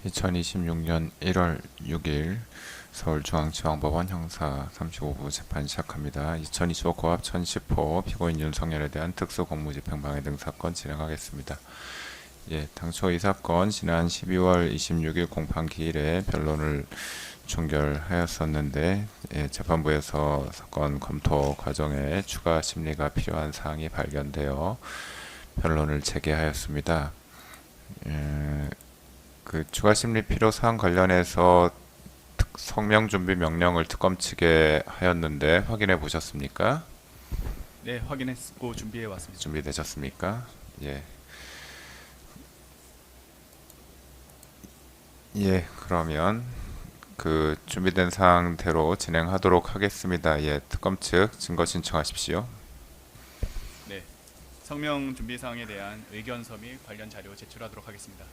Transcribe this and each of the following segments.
2026년 1월 6일 서울중앙지방법원 형사 35부 재판 시작합니다. 2025 고압 1010호 피고인 윤석열에 대한 특수공무집행방해 등 사건 진행하겠습니다. 당초 이 사건 지난 12월 26일 공판기일에 변론을 종결하였었는데 재판부에서 사건 검토 과정에 추가 심리가 필요한 사항이 발견되어 변론을 재개하였습니다. 그 추가 심리 필요 사항 관련해서 성명 준비 명령을 특검 측에 하였는데 확인해 보셨습니까? 네, 확인했고 준비해 왔습니다. 준비되셨습니까? 그러면 그 준비된 사항대로 진행하도록 하겠습니다. 특검 측 증거 신청하십시오. 네, 성명 준비 사항에 대한 의견서 및 관련 자료 제출하도록 하겠습니다.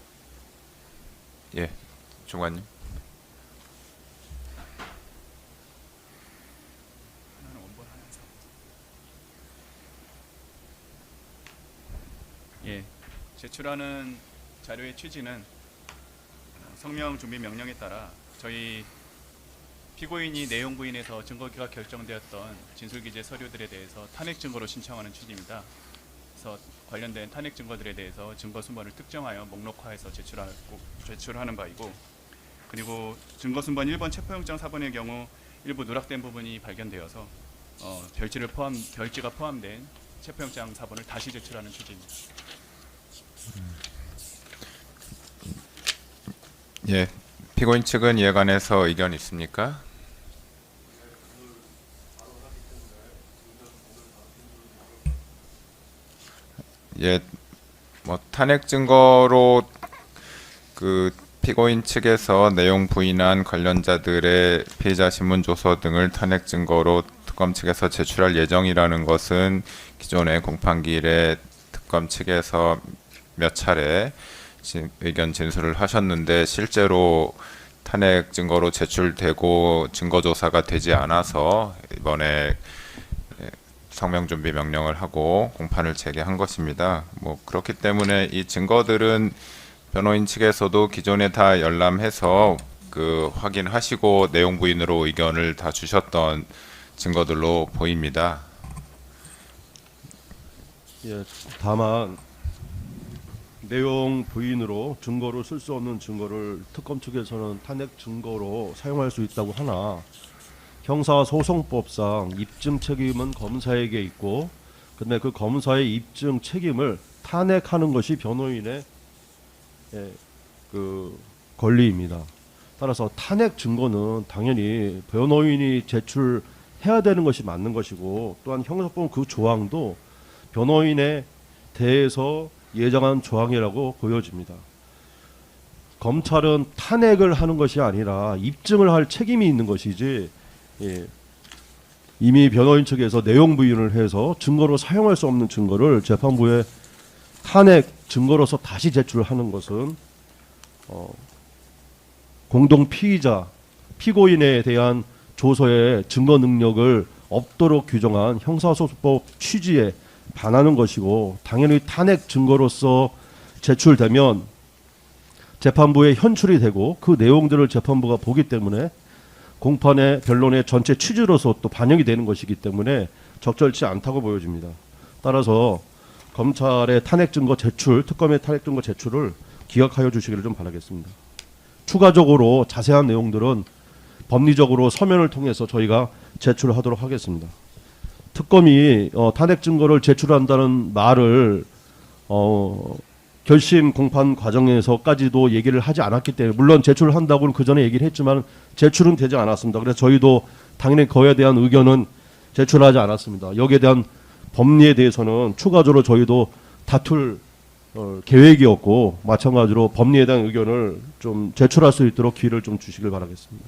중관님. 하나는 원본 하나에서. 제출하는 자료의 취지는 성명 준비 명령에 따라 저희 피고인이 내용 부인에서 증거가 결정되었던 진술기재 서류들에 대해서 탄핵 증거로 신청하는 취지입니다. 그래서 관련된 탄핵 증거들에 대해서 증거 순번을 특정하여 목록화해서 제출하는 바이고, 그리고 증거 순번 1번 체포영장 4번의 경우 일부 누락된 부분이 발견되어서 별지가 포함된 체포영장 4번을 다시 제출하는 취지입니다. 피고인 측은 이에 관해서 의견 있습니까? 탄핵 증거로 그 피고인 측에서 내용 부인한 관련자들의 피의자 신문 조서 등을 탄핵 증거로 특검 측에서 제출할 예정이라는 것은 기존의 공판기일에 특검 측에서 몇 차례 의견 진술을 하셨는데 실제로 탄핵 증거로 제출되고 증거 조사가 되지 않아서 이번에 성명 준비 명령을 하고 공판을 재개한 것입니다. 그렇기 때문에 이 증거들은 변호인 측에서도 기존에 다 열람해서 확인하시고 내용 부인으로 의견을 다 주셨던 증거들로 보입니다. 다만 내용 부인으로 증거로 쓸 수 없는 증거를 특검 측에서는 탄핵 증거로 사용할 수 있다고 하나, 형사소송법상 입증 책임은 검사에게 있고, 근데 그 검사의 입증 책임을 탄핵하는 것이 변호인의 그 권리입니다. 따라서 탄핵 증거는 당연히 변호인이 제출해야 되는 것이 맞는 것이고, 또한 형사법 그 조항도 변호인에 대해서 예정한 조항이라고 보여집니다. 검찰은 탄핵을 하는 것이 아니라 입증을 할 책임이 있는 것이지, 이미 변호인 측에서 내용 부인을 해서 증거로 사용할 수 없는 증거를 재판부에 탄핵 증거로서 다시 제출하는 것은 공동 피의자 피고인에 대한 조서의 증거 능력을 없도록 규정한 형사소송법 취지에 반하는 것이고, 당연히 탄핵 증거로서 제출되면 재판부에 현출이 되고 그 내용들을 재판부가 보기 때문에 공판의 변론의 전체 취지로서 또 반영이 되는 것이기 때문에 적절치 않다고 보여집니다. 따라서 검찰의 탄핵 증거 제출, 특검의 탄핵 증거 제출을 기각하여 주시기를 좀 바라겠습니다. 추가적으로 자세한 내용들은 법리적으로 서면을 통해서 저희가 제출하도록 하겠습니다. 특검이 탄핵 증거를 제출한다는 말을 결심 공판 과정에서까지도 얘기를 하지 않았기 때문에, 물론 제출을 한다고는 그 전에 얘기를 했지만 제출은 되지 않았습니다. 그래서 저희도 당연히 그에 대한 의견은 제출하지 않았습니다. 여기에 대한 법리에 대해서는 추가적으로 저희도 다툴 계획이었고, 마찬가지로 법리에 대한 의견을 좀 제출할 수 있도록 기회를 좀 주시길 바라겠습니다.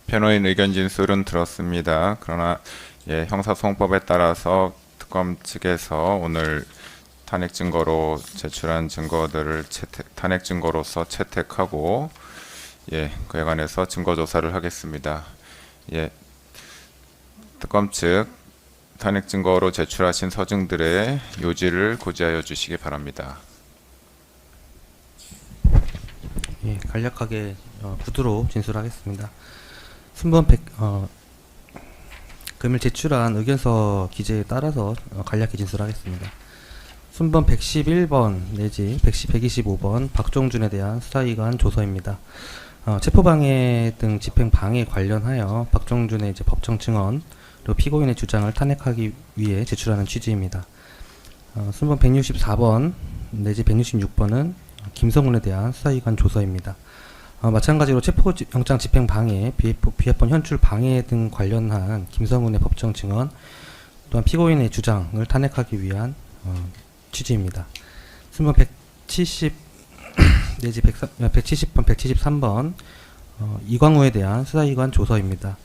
변호인 의견 진술은 들었습니다. 그러나 형사소송법에 따라서 특검 측에서 오늘 탄핵 증거로 제출한 증거들을 탄핵 증거로서 채택하고 그에 관해서 증거 조사를 하겠습니다. 특검 측 탄핵 증거로 제출하신 서증들의 요지를 고지하여 주시기 바랍니다. 예, 간략하게 구두로 진술하겠습니다. 순번 100, 금일 제출한 의견서 기재에 따라서 간략히 진술하겠습니다. 순번 111번 내지 125번 박종준에 대한 수사기관 조서입니다. 체포방해 등 집행방해 관련하여 박종준의 이제 법정 증언 그리고 피고인의 주장을 탄핵하기 위해 제출하는 취지입니다. 순번 164번 내지 166번은 김성훈에 대한 수사기관 조서입니다. 마찬가지로 체포영장 집행방해, 비합본 현출 방해 등 관련한 김성훈의 법정 증언 또한 피고인의 주장을 탄핵하기 위한 취지입니다. 순번 170 내지 170번, 173번 이광우에 대한 수사기관 조서입니다.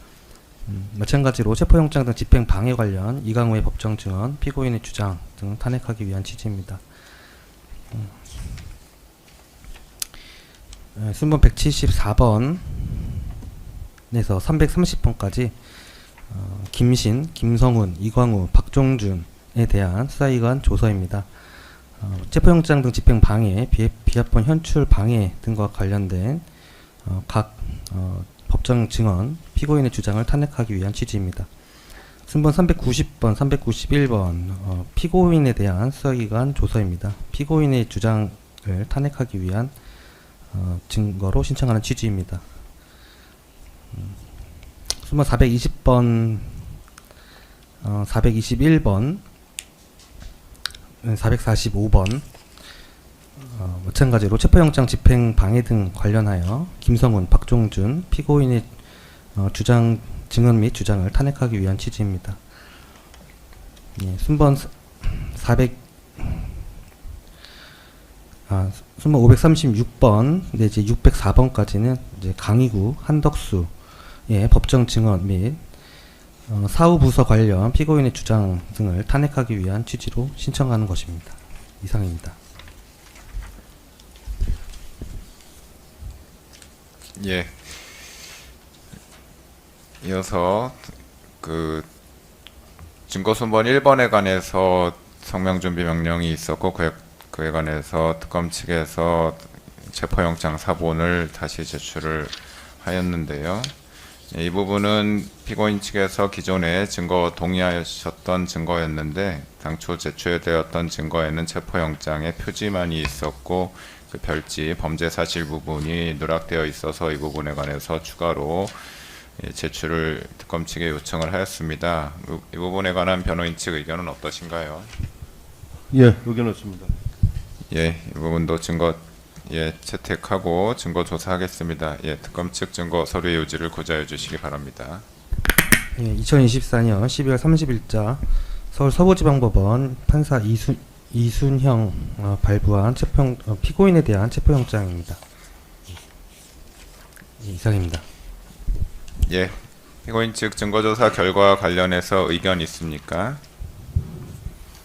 마찬가지로 체포영장 등 집행방해 관련 이광우의 법정 증언, 피고인의 주장 등 탄핵하기 위한 취지입니다. 순번 174번에서 330번까지 김신, 김성훈, 이광우, 박종준에 대한 수사기관 조서입니다. 체포영장 등 집행방해, 비합본 현출 방해 등과 관련된 각 법정 증언, 피고인의 주장을 탄핵하기 위한 취지입니다. 순번 390번, 391번 피고인에 대한 수사기관 조서입니다. 피고인의 주장을 탄핵하기 위한 증거로 신청하는 취지입니다. 순번 420번, 421번, 445번 마찬가지로 체포영장 집행방해 등 관련하여 김성훈, 박종준 피고인의 주장, 증언 및 주장을 탄핵하기 위한 취지입니다. 예, 순번 536번 내지 604번까지는 이제 강희구, 한덕수의 법정 증언 및 사후 부서 관련 피고인의 주장 등을 탄핵하기 위한 취지로 신청하는 것입니다. 이상입니다. 예. 이어서 증거 순번 1번에 관해서 성명 준비 명령이 있었고 그에 관해서 특검 측에서 체포영장 사본을 다시 제출을 하였는데요. 이 부분은 피고인 측에서 기존에 동의하셨던 증거였는데 당초 제출되었던 증거에는 체포영장에 표지만이 있었고 그 별지 범죄 사실 부분이 누락되어 있어서 이 부분에 관해서 추가로 제출을 특검 측에 요청을 하였습니다. 이 부분에 관한 변호인 측 의견은 어떠신가요? 예, 의견 없습니다. 예, 이 부분도 채택하고 증거 조사하겠습니다. 예, 특검 측 증거 서류의 요지를 고지하여 주시기 바랍니다. 예, 2024년 12월 30일자 서울 서부지방법원 판사 이순형 발부한 피고인에 대한 체포영장입니다. 예, 이상입니다. 예, 피고인 측 증거조사 결과와 관련해서 의견 있습니까?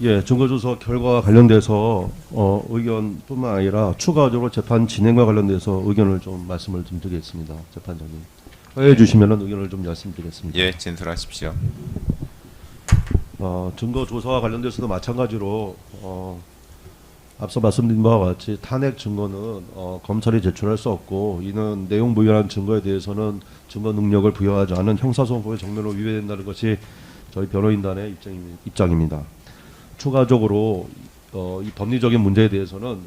예, 증거조사 결과와 관련돼서 의견뿐만 아니라 추가적으로 재판 진행과 관련돼서 의견을 좀 말씀을 좀 드리겠습니다. 재판장님 허용해 주시면은 의견을 좀 말씀드리겠습니다. 예, 진술하십시오. 증거조사와 관련돼서도 마찬가지로 앞서 말씀드린 바와 같이 탄핵 증거는 검찰이 제출할 수 없고 이는 내용 부연한 증거에 대해서는 증거 능력을 부여하지 않은 형사소송법의 정면으로 위배된다는 것이 저희 변호인단의 입장입니다. 추가적으로 이 법리적인 문제에 대해서는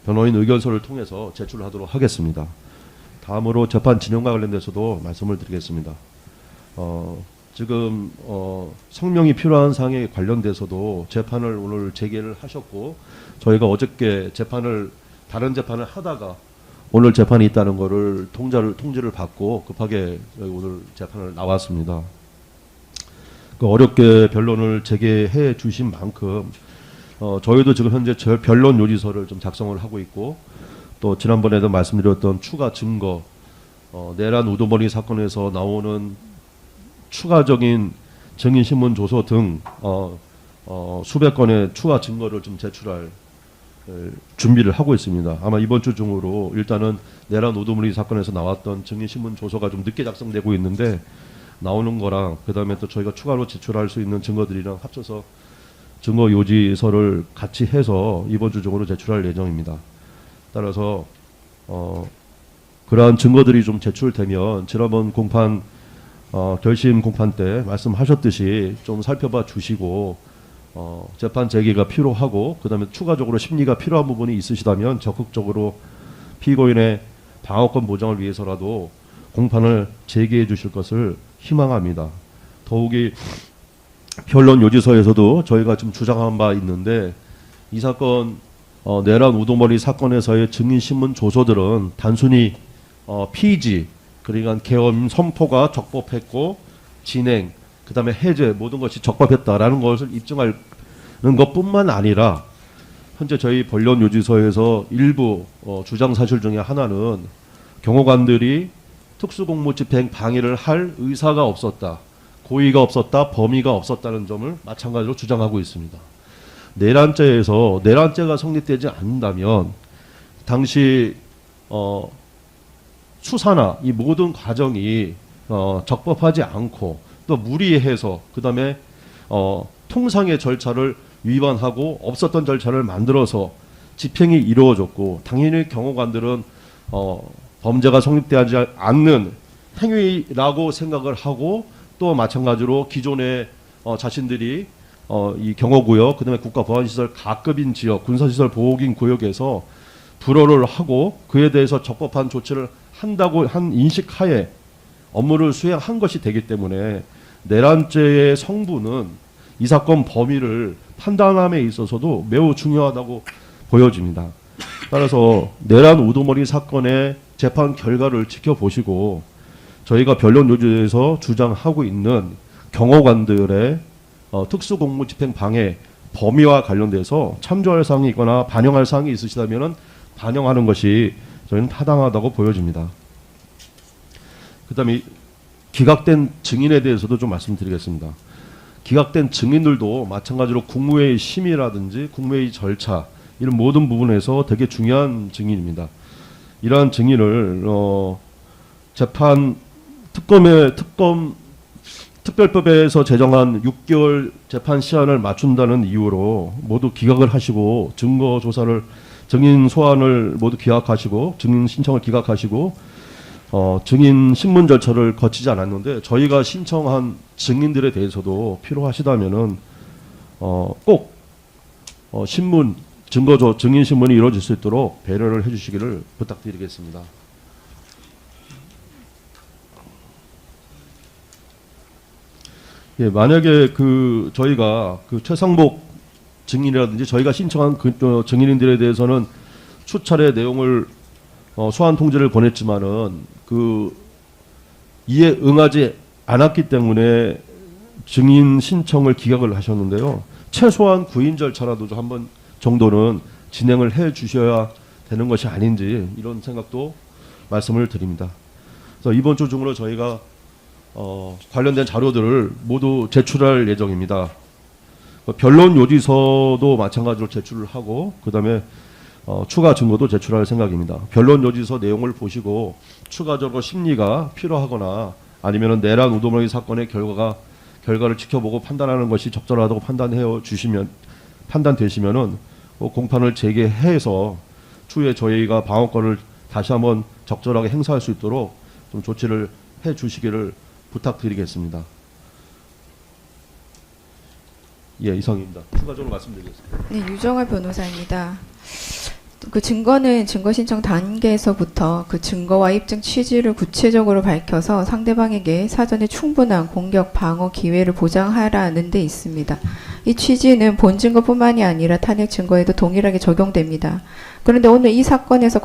변호인 의견서를 통해서 제출하도록 하겠습니다. 다음으로 재판 진행과 관련돼서도 말씀을 드리겠습니다. 지금 성명이 필요한 사항에 관련돼서도 재판을 오늘 재개를 하셨고 저희가 어저께 다른 재판을 하다가 오늘 재판이 있다는 거를 통지를 받고 급하게 오늘 재판을 나왔습니다. 어렵게 변론을 재개해 주신 만큼 저희도 지금 현재 변론 요지서를 좀 작성을 하고 있고 또 지난번에도 말씀드렸던 추가 증거 내란 우두머리 사건에서 나오는 추가적인 증인신문 조서 등 수백 건의 추가 증거를 좀 제출할 준비를 하고 있습니다. 아마 이번 주 중으로 일단은 내란 우두머리 사건에서 나왔던 증인신문 조서가 좀 늦게 작성되고 있는데 나오는 거랑 그다음에 또 저희가 추가로 제출할 수 있는 증거들이랑 합쳐서 증거 요지서를 같이 해서 이번 주 중으로 제출할 예정입니다. 따라서 그러한 증거들이 좀 제출되면 지난번 공판 결심 공판 때 말씀하셨듯이 좀 살펴봐 주시고 재판 재개가 필요하고 그다음에 추가적으로 심리가 필요한 부분이 있으시다면 적극적으로 피고인의 방어권 보장을 위해서라도 공판을 재개해 주실 것을 희망합니다. 더욱이 변론 요지서에서도 저희가 지금 주장한 바 있는데 이 사건 내란 우두머리 사건에서의 증인신문 조서들은 단순히 피지 그러니까 계엄 선포가 적법했고 진행 그다음에 해제 모든 것이 적법했다라는 것을 입증하는 것뿐만 아니라 현재 저희 변론 요지서에서 일부 주장 사실 중에 하나는 경호관들이 특수공무집행 방해를 할 의사가 없었다, 고의가 없었다, 범위가 없었다는 점을 마찬가지로 주장하고 있습니다. 내란죄가 성립되지 않는다면 당시 수사나 이 모든 과정이 적법하지 않고 또 무리해서 그다음에 통상의 절차를 위반하고 없었던 절차를 만들어서 집행이 이루어졌고 당연히 경호관들은 범죄가 성립되지 않는 행위라고 생각을 하고 또 마찬가지로 기존에 자신들이 이 경호구역 그다음에 국가보안시설 가급인 지역 군사시설 보호긴 구역에서 불허를 하고 그에 대해서 적법한 조치를 한다고 한 인식하에 업무를 수행한 것이 되기 때문에 내란죄의 성부는 이 사건 범위를 판단함에 있어서도 매우 중요하다고 보여집니다. 따라서 내란 우두머리 사건의 재판 결과를 지켜보시고 저희가 변론 요지에서 주장하고 있는 경호관들의 특수공무집행 방해 범위와 관련돼서 참조할 사항이 있거나 반영할 사항이 있으시다면 반영하는 것이 저희는 타당하다고 보여집니다. 그다음에 기각된 증인에 대해서도 좀 말씀드리겠습니다. 기각된 증인들도 마찬가지로 국무회의 심의라든지 국무회의 절차 이런 모든 부분에서 되게 중요한 증인입니다. 이러한 증인을 재판 특별법에서 제정한 6개월 재판 시한을 맞춘다는 이유로 모두 기각을 하시고 증거 조사를 증인 소환을 모두 기각하시고 증인 신청을 기각하시고 증인 신문 절차를 거치지 않았는데 저희가 신청한 증인들에 대해서도 필요하시다면은 꼭 신문 증거조 증인 신문이 이루어질 수 있도록 배려를 해주시기를 부탁드리겠습니다. 예, 만약에 저희가 최상복 증인이라든지 저희가 신청한 증인들에 대해서는 수차례 내용을 소환 통지를 보냈지만은 이에 응하지 않았기 때문에 증인 신청을 기각을 하셨는데요. 최소한 구인 절차라도 한 번 정도는 진행을 해 주셔야 되는 것이 아닌지 이런 생각도 말씀을 드립니다. 그래서 이번 주 중으로 저희가 관련된 자료들을 모두 제출할 예정입니다. 변론 요지서도 마찬가지로 제출을 하고 그다음에 추가 증거도 제출할 생각입니다. 변론 요지서 내용을 보시고 추가적으로 심리가 필요하거나 아니면은 내란 우두머리 사건의 결과를 지켜보고 판단하는 것이 적절하다고 판단되시면은 공판을 재개해서 추후에 저희가 방어권을 다시 한번 적절하게 행사할 수 있도록 좀 조치를 해 주시기를 부탁드리겠습니다. 예, 이상입니다. 추가적으로 말씀드리겠습니다. 네, 유정아 변호사입니다. 그 증거는 증거 신청 단계에서부터 그 증거와 입증 취지를 구체적으로 밝혀서 상대방에게 사전에 충분한 공격 방어 기회를 보장하라는 데 있습니다. 이 취지는 본 증거뿐만이 아니라 탄핵 증거에도 동일하게 적용됩니다. 그런데 오늘 이 사건에서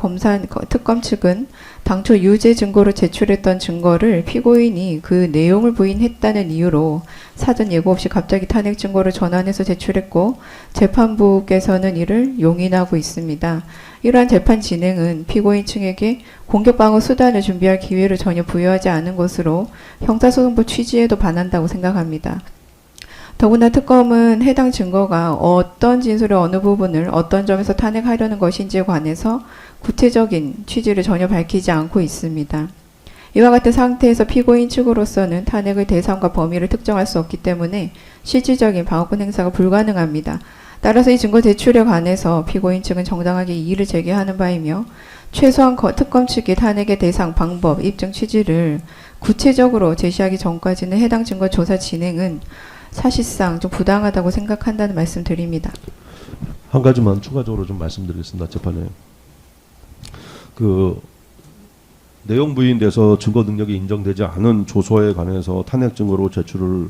특검 측은 당초 유죄 증거로 제출했던 증거를 피고인이 그 내용을 부인했다는 이유로 사전 예고 없이 갑자기 탄핵 증거를 전환해서 제출했고 재판부께서는 이를 용인하고 있습니다. 이러한 재판 진행은 피고인 측에게 공격 방어 수단을 준비할 기회를 전혀 부여하지 않은 것으로 형사소송법 취지에도 반한다고 생각합니다. 더구나 특검은 해당 증거가 어떤 진술의 어느 부분을 어떤 점에서 탄핵하려는 것인지에 관해서 구체적인 취지를 전혀 밝히지 않고 있습니다. 이와 같은 상태에서 피고인 측으로서는 탄핵의 대상과 범위를 특정할 수 없기 때문에 실질적인 방어권 행사가 불가능합니다. 따라서 이 증거 제출에 관해서 피고인 측은 정당하게 이의를 제기하는 바이며 최소한 특검 측이 탄핵의 대상, 방법, 입증 취지를 구체적으로 제시하기 전까지는 해당 증거 조사 진행은 사실상 좀 부당하다고 생각한다는 말씀 드립니다. 한 가지만 추가적으로 좀 말씀드리겠습니다. 재판에 그 내용 부인돼서 증거 능력이 인정되지 않은 조서에 관해서 탄핵 증거로 제출을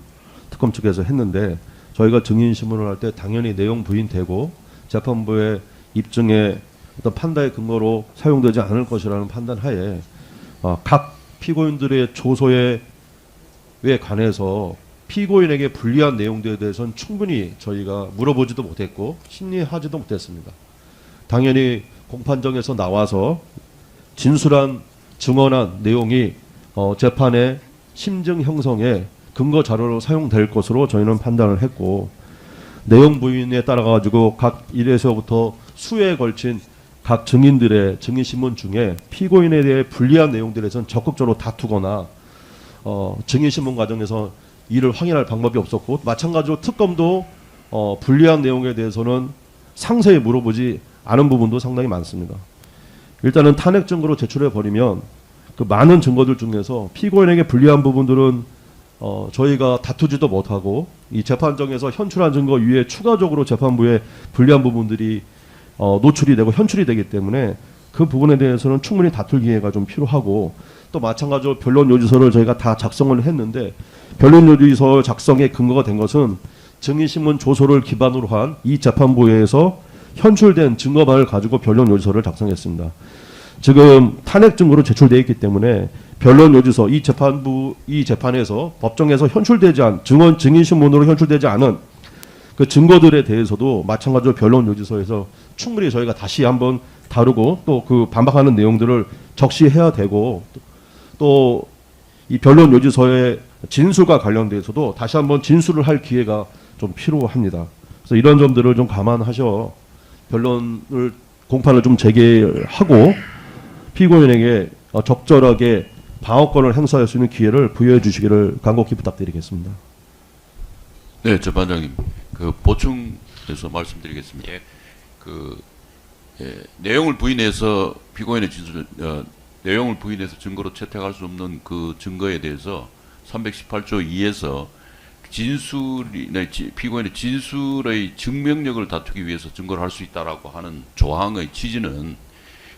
특검 측에서 했는데 저희가 증인 신문을 할 때 당연히 내용 부인되고 재판부의 입증에 어떤 판단의 근거로 사용되지 않을 것이라는 판단 하에 각 피고인들의 조서에 관해서 피고인에게 불리한 내용들에 대해서는 충분히 저희가 물어보지도 못했고 심리하지도 못했습니다. 당연히 공판정에서 나와서 진술한 증언한 내용이 재판의 심증 형성에 근거 자료로 사용될 것으로 저희는 판단을 했고 내용 부인에 따라 가지고 각 1에서부터 수에 걸친 각 증인들의 증인 신문 중에 피고인에 대해 불리한 내용들에 대해서는 적극적으로 다투거나 증인 신문 과정에서 이를 확인할 방법이 없었고 마찬가지로 특검도 불리한 내용에 대해서는 상세히 물어보지 않은 부분도 상당히 많습니다. 일단은 탄핵 증거로 제출해 버리면 그 많은 증거들 중에서 피고인에게 불리한 부분들은 저희가 다투지도 못하고 이 재판정에서 현출한 증거 위에 추가적으로 재판부에 불리한 부분들이 노출이 되고 현출이 되기 때문에 그 부분에 대해서는 충분히 다툴 기회가 좀 필요하고 또 마찬가지로 변론 요지서를 저희가 다 작성을 했는데 변론 요지서 작성에 근거가 된 것은 증인신문 조서를 기반으로 한 이 재판부에서 현출된 증거만을 가지고 변론 요지서를 작성했습니다. 지금 탄핵 증거로 제출되어 있기 때문에 변론 요지서 이 재판에서 법정에서 현출되지 않은 증인 신문으로 현출되지 않은 그 증거들에 대해서도 마찬가지로 변론 요지서에서 충분히 저희가 다시 한번 다루고 또 그 반박하는 내용들을 적시해야 되고 또 이 변론 요지서의 진술과 관련돼서도 다시 한번 진술을 할 기회가 좀 필요합니다. 그래서 이런 점들을 좀 감안하셔 변론을 공판을 좀 재개하고 피고인에게 적절하게 방어권을 행사할 수 있는 기회를 부여해 주시기를 간곡히 부탁드리겠습니다. 네, 재판장님, 그 보충해서 말씀드리겠습니다. 내용을 부인해서 피고인의 진술, 내용을 부인해서 증거로 채택할 수 없는 그 증거에 대해서 318조 2에서 피고인의 진술의 증명력을 다투기 위해서 증거를 할 수 있다라고 하는 조항의 취지는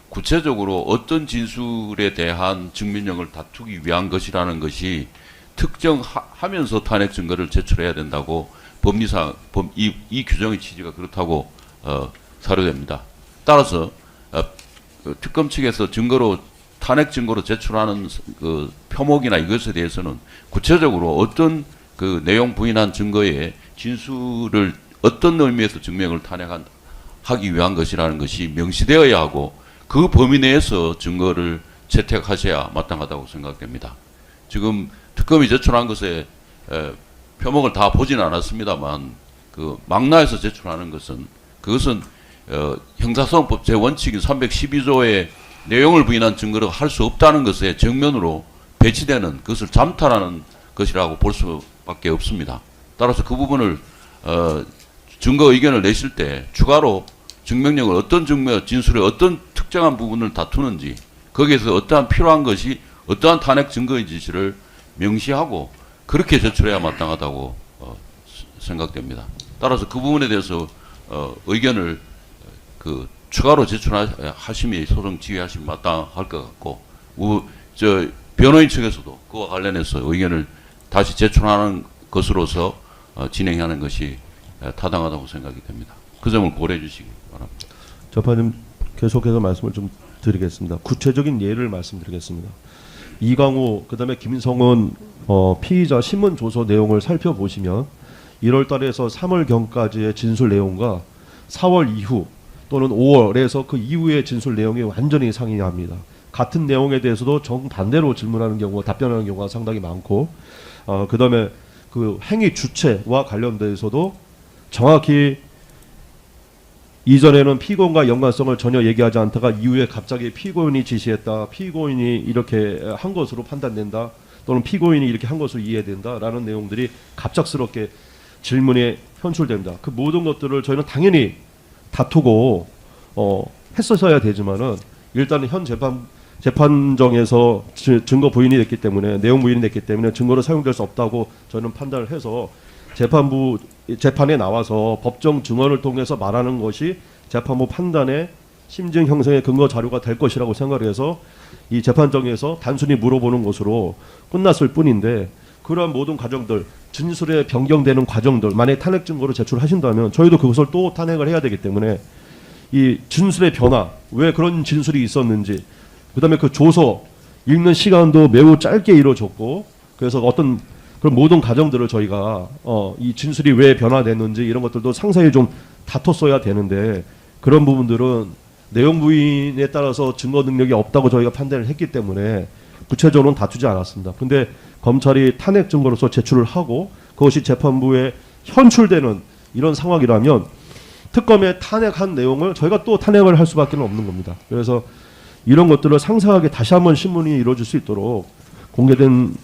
구체적으로 어떤 진술에 대한 증명력을 다투기 위한 것이라는 것이 특정하면서 탄핵 증거를 제출해야 된다고 법리상 이 규정의 취지가 그렇다고 사료됩니다. 따라서 특검 측에서 증거로 탄핵 증거로 제출하는 그 표목이나 이것에 대해서는 구체적으로 어떤 그 내용 부인한 증거의 진술을 어떤 의미에서 증명을 탄핵하기 위한 것이라는 것이 명시되어야 하고 그 범위 내에서 증거를 채택하셔야 마땅하다고 생각됩니다. 지금 특검이 제출한 것에 표목을 다 보지는 않았습니다만 그 망라해서 제출하는 것은 그것은 형사소송법 제1칙인 312조의 내용을 부인한 증거를 할 수 없다는 것에 정면으로 배치되는 그것을 잠탈하는 것이라고 볼 수밖에 없습니다. 따라서 그 부분을 증거 의견을 내실 때 추가로 증명력을 어떤 진술의 어떤 특정한 부분을 다투는지 거기에서 어떠한 필요한 것이 어떠한 탄핵 증거인지를 명시하고 그렇게 제출해야 마땅하다고 생각됩니다. 따라서 그 부분에 대해서 의견을 추가로 제출하심이 소송 지휘하시면 마땅할 것 같고 변호인 측에서도 그와 관련해서 의견을 다시 제출하는 것으로서 진행하는 것이 타당하다고 생각이 됩니다. 그 점을 고려해 주시기 바랍니다. 재판님 계속해서 말씀을 좀 드리겠습니다. 구체적인 예를 말씀드리겠습니다. 이광우 그다음에 김성은 피의자 신문 조서 내용을 살펴보시면 1월 달에서 3월경까지의 진술 내용과 4월 이후 또는 5월에서 그 이후의 진술 내용이 완전히 상이합니다. 같은 내용에 대해서도 정반대로 질문하는 경우가 답변하는 경우가 상당히 많고 그다음에 그 행위 주체와 관련돼서도 정확히 이전에는 피고인과 연관성을 전혀 얘기하지 않다가 이후에 갑자기 피고인이 지시했다, 피고인이 이렇게 한 것으로 판단된다, 또는 피고인이 이렇게 한 것으로 이해된다라는 내용들이 갑작스럽게 질문에 현출됩니다. 그 모든 것들을 저희는 당연히 다투고 했었어야 되지만은 일단은 현 재판정에서 증거 부인이 됐기 때문에 내용 부인이 됐기 때문에 증거로 사용될 수 없다고 저는 판단을 해서 재판에 나와서 법정 증언을 통해서 말하는 것이 재판부 판단의 심증 형성의 근거 자료가 될 것이라고 생각을 해서 이 재판정에서 단순히 물어보는 것으로 끝났을 뿐인데 그러한 모든 과정들 진술에 변경되는 과정들 만약에 탄핵 증거로 제출하신다면 저희도 그것을 또 탄핵을 해야 되기 때문에 이 진술의 변화 왜 그런 진술이 있었는지 그다음에 그 조서 읽는 시간도 매우 짧게 이루어졌고 그래서 어떤 그런 모든 과정들을 저희가 이 진술이 왜 변화됐는지 이런 것들도 상세히 좀 다퉜어야 되는데 그런 부분들은 내용 부인에 따라서 증거 능력이 없다고 저희가 판단을 했기 때문에 구체적으로는 다투지 않았습니다. 근데 검찰이 탄핵 증거로서 제출을 하고 그것이 재판부에 현출되는 이런 상황이라면 특검에 탄핵한 내용을 저희가 또 탄핵을 할 수밖에 없는 겁니다. 그래서 이런 것들을 상세하게 다시 한번 신문이 이루어질 수 있도록 공개된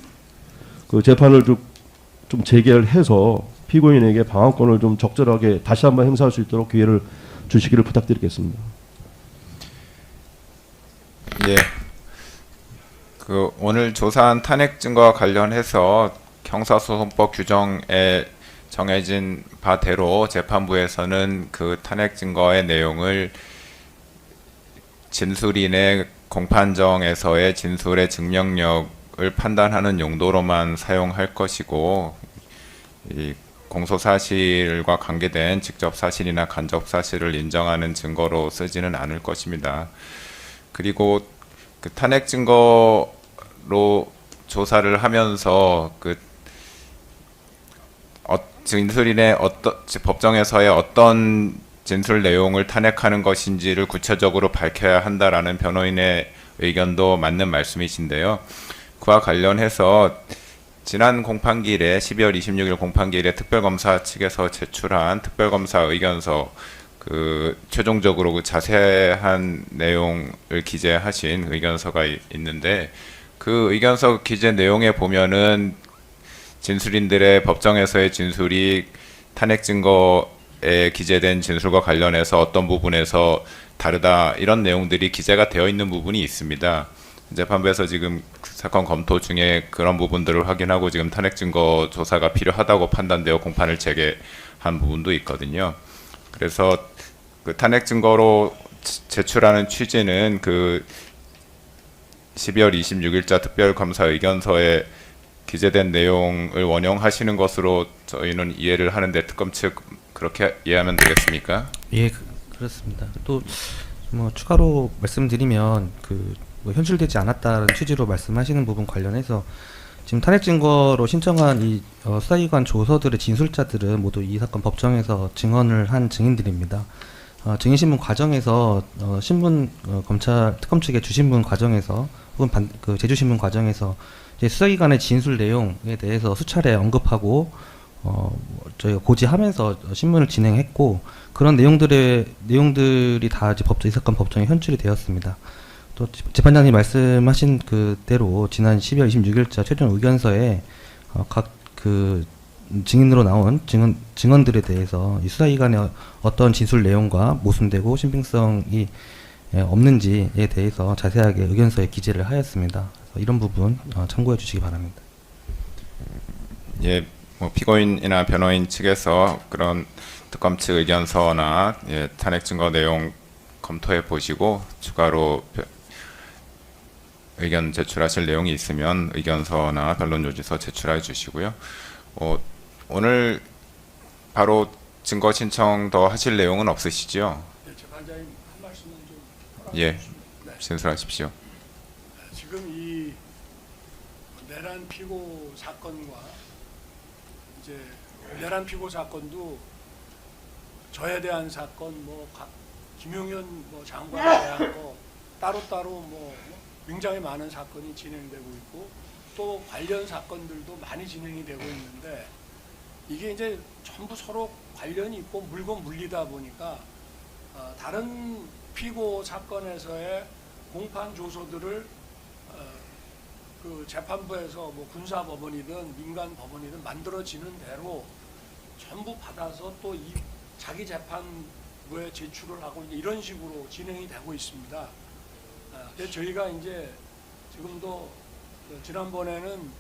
그 재판을 좀 재개를 해서 피고인에게 방어권을 좀 적절하게 다시 한번 행사할 수 있도록 기회를 주시기를 부탁드리겠습니다. 예. 그 오늘 조사한 탄핵 증거와 관련해서 형사소송법 규정에 정해진 바대로 재판부에서는 그 탄핵 증거의 내용을 진술인의 공판정에서의 진술의 증명력을 판단하는 용도로만 사용할 것이고 이 공소 사실과 관계된 직접 사실이나 간접 사실을 인정하는 증거로 쓰지는 않을 것입니다. 그리고 그 탄핵 증거로 조사를 하면서 그 진술인의 법정에서의 어떤 진술 내용을 탄핵하는 것인지를 구체적으로 밝혀야 한다라는 변호인의 의견도 맞는 말씀이신데요. 그와 관련해서 지난 공판기일에 12월 26일 공판기일에 특별검사 측에서 제출한 특별검사 의견서 그 최종적으로 그 자세한 내용을 기재하신 의견서가 있는데 그 의견서 기재 내용에 보면은 진술인들의 법정에서의 진술이 탄핵 증거에 기재된 진술과 관련해서 어떤 부분에서 다르다 이런 내용들이 기재가 되어 있는 부분이 있습니다. 재판부에서 지금 사건 검토 중에 그런 부분들을 확인하고 지금 탄핵 증거 조사가 필요하다고 판단되어 공판을 재개한 부분도 있거든요. 그래서 그 탄핵 증거로 제출하는 취지는 그 12월 26일자 특별검사 의견서에 기재된 내용을 원용하시는 것으로 저희는 이해를 하는데 특검 측 그렇게 이해하면 되겠습니까? 예, 그렇습니다. 또 뭐 추가로 말씀드리면 뭐 현실되지 않았다는 취지로 말씀하시는 부분 관련해서 지금 탄핵 증거로 신청한 이 수사기관 조서들의 진술자들은 모두 이 사건 법정에서 증언을 한 증인들입니다. 증인 신문 과정에서 신문 검찰 특검 측의 주신문 과정에서 혹은 그 제주 신문 과정에서 이제 수사기관의 진술 내용에 대해서 수차례 언급하고 저희가 고지하면서 신문을 진행했고 그런 내용들이 다 이제 이 사건 법정에 현출이 되었습니다. 또 재판장님 말씀하신 그대로 지난 12월 26일자 최종 의견서에 각 그 증인으로 나온 증언들에 대해서 이 수사기관의 어떤 진술 내용과 모순되고 신빙성이 없는지에 대해서 자세하게 의견서에 기재를 하였습니다. 그래서 이런 부분 참고해 주시기 바랍니다. 예, 뭐 피고인이나 변호인 측에서 그런 특검 측 의견서나 탄핵 증거 내용 검토해 보시고 추가로 의견 제출하실 내용이 있으면 의견서나 변론 요지서 제출해 주시고요. 오늘 바로 증거 신청 더 하실 내용은 없으시죠? 네, 재판장님 한 말씀은 좀 예, 네. 진술하십시오. 지금 이 내란 피고 사건과 이제 내란 피고 사건도 저에 대한 사건, 뭐 김용현 뭐 장관에 대한 거 따로따로 뭐 굉장히 많은 사건이 진행되고 있고 또 관련 사건들도 많이 진행이 되고 있는데 이게 이제 전부 서로 관련이 있고 물고 물리다 보니까 다른 피고 사건에서의 공판 조서들을 그 재판부에서 뭐 군사법원이든 민간법원이든 만들어지는 대로 전부 받아서 또 이 자기 재판부에 제출을 하고 이제 이런 식으로 진행이 되고 있습니다. 그래서 저희가 이제 지금도 지난번에는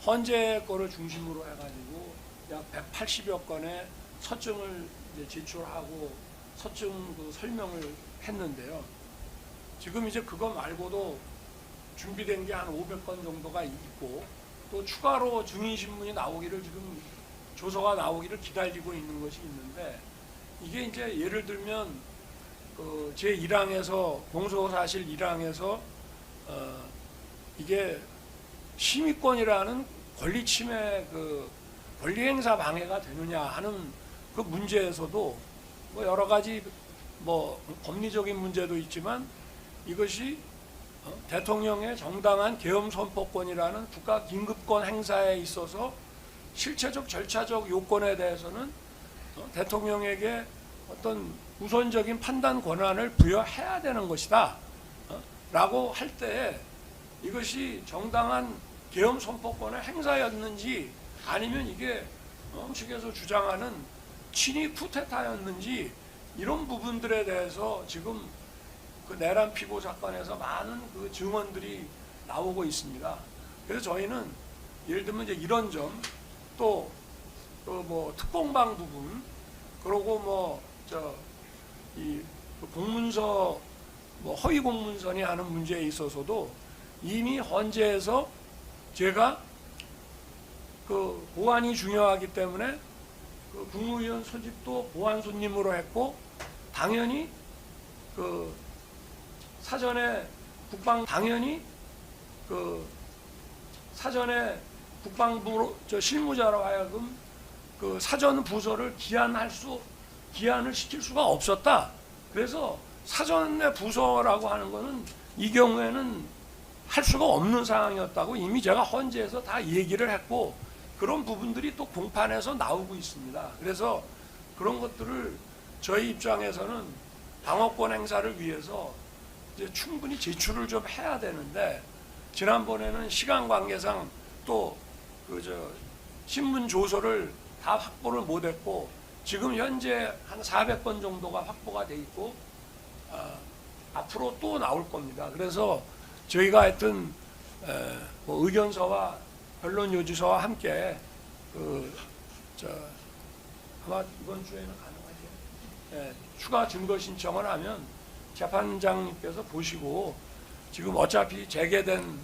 헌재 거를 중심으로 해가지고 약 180여 건의 서증을 이제 제출하고 서증 그 설명을 했는데요. 지금 이제 그거 말고도 준비된 게 한 500건 정도가 있고 또 추가로 증인신문이 나오기를 지금 조서가 나오기를 기다리고 있는 것이 있는데 이게 이제 예를 들면 그 제 1항에서 공소사실 1항에서 이게 심의권이라는 권리 침해 그 권리 행사 방해가 되느냐 하는 그 문제에서도 뭐 여러 가지 뭐 법리적인 문제도 있지만 이것이 대통령의 정당한 계엄 선포권이라는 국가 긴급권 행사에 있어서 실체적 절차적 요건에 대해서는 대통령에게 어떤 우선적인 판단 권한을 부여해야 되는 것이다 라고 할 때 이것이 정당한 계엄 선포권의 행사였는지 아니면 이게 측에서 주장하는 친위 쿠데타였는지 이런 부분들에 대해서 지금 그 내란 피고 사건에서 많은 그 증언들이 나오고 있습니다. 그래서 저희는 예를 들면 이제 이런 점, 또 뭐 특공방 부분, 그리고 뭐 이 공문서 뭐 허위 공문서니 하는 문제에 있어서도 이미 헌재에서 제가 그 보안이 중요하기 때문에 그 국무위원 소집도 보안 손님으로 했고 당연히 그 사전에 국방부 실무자로 하여금 그 사전 부서를 기한을 시킬 수가 없었다. 그래서 사전의 부서라고 하는 거는 이 경우에는 할 수가 없는 상황이었다고 이미 제가 헌재에서 다 얘기를 했고 그런 부분들이 또 공판에서 나오고 있습니다. 그래서 그런 것들을 저희 입장에서는 방어권 행사를 위해서 이제 충분히 제출을 좀 해야 되는데 지난번에는 시간 관계상 또 신문 조서를 다 확보를 못했고 지금 현재 한 400건 정도가 확보가 돼 있고 앞으로 또 나올 겁니다. 그래서 저희가 하여튼 뭐 의견서와 변론 요지서와 함께 아마 이번 주에는 가능하죠. 추가 증거 신청을 하면 재판장님께서 보시고 지금 어차피 재개된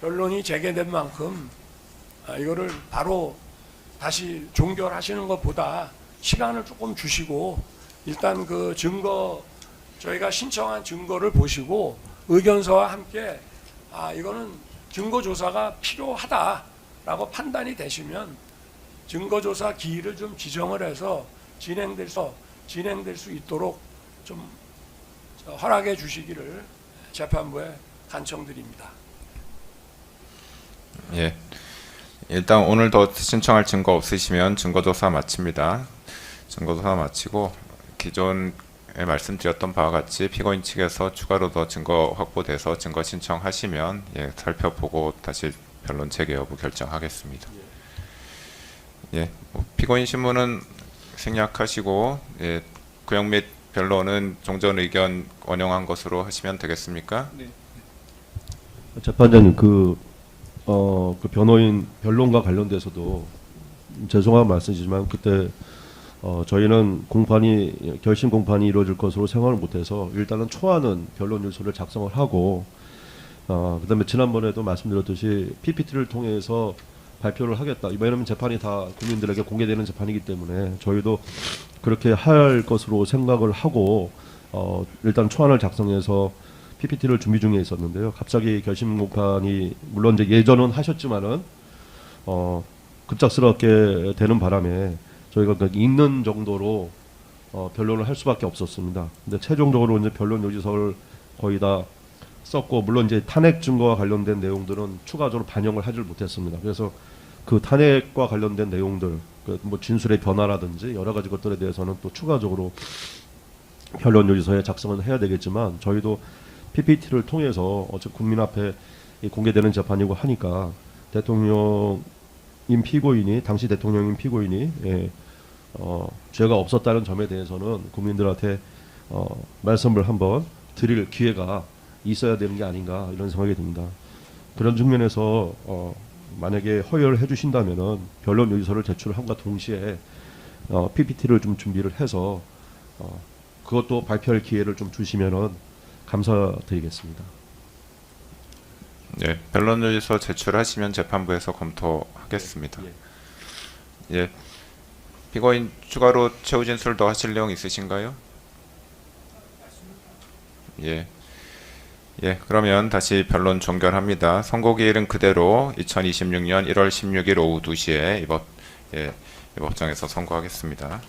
변론이 재개된 만큼 이거를 바로 다시 종결하시는 것보다 시간을 조금 주시고 일단 그 증거 저희가 신청한 증거를 보시고 의견서와 함께 이거는 증거 조사가 필요하다라고 판단이 되시면 증거 조사 기일을 좀 지정을 해서 진행될 수 있도록 좀 허락해 주시기를 재판부에 간청드립니다. 예. 일단 오늘 더 신청할 증거 없으시면 증거조사 마칩니다. 증거조사 마치고 기존에 말씀드렸던 바와 같이 피고인 측에서 추가로 더 증거 확보돼서 증거 신청하시면 살펴보고 다시 변론 재개 여부 결정하겠습니다. 예, 뭐 피고인 신문은 생략하시고 구형 및 변론은 종전 의견 원용한 것으로 하시면 되겠습니까? 네. 재판장님 그 변호인 변론과 관련돼서도 죄송한 말씀이지만 그때 저희는 결심 공판이 이루어질 것으로 생각을 못해서 일단은 초안은 변론 요소를 작성을 하고 그다음에 지난번에도 말씀드렸듯이 PPT를 통해서 발표를 하겠다. 왜냐하면 재판이 다 국민들에게 공개되는 재판이기 때문에 저희도 그렇게 할 것으로 생각을 하고 일단 초안을 작성해서 PPT를 준비 중에 있었는데요. 갑자기 결심 공판이 물론 이제 예전은 하셨지만은 급작스럽게 되는 바람에 저희가 있는 정도로 변론을 할 수밖에 없었습니다. 근데 최종적으로 이제 변론 요지서를 거의 다 썼고 물론 이제 탄핵 증거와 관련된 내용들은 추가적으로 반영을 하질 못했습니다. 그래서 그 탄핵과 관련된 내용들, 뭐 진술의 변화라든지 여러 가지 것들에 대해서는 또 추가적으로 변론 요지서에 작성을 해야 되겠지만 저희도 PPT를 통해서 어차피 국민 앞에 공개되는 재판이고 하니까 대통령의 피고인이 당시 대통령인 피고인이 죄가 없었다는 점에 대해서는 국민들한테 말씀을 한번 드릴 기회가 있어야 되는 게 아닌가 이런 생각이 듭니다. 그런 측면에서 만약에 허여를 해주신다면은 변론 요지서를 제출함과 동시에 PPT를 좀 준비를 해서 그것도 발표할 기회를 좀 주시면은 감사드리겠습니다. 예, 변론 요지서 제출하시면 재판부에서 검토하겠습니다. 예, 피고인 추가로 최후 진술 더 하실 내용 있으신가요? 예. 예, 그러면 다시 변론 종결합니다. 선고기일은 그대로 2026년 1월 16일 오후 2시에 이 법정에서 선고하겠습니다.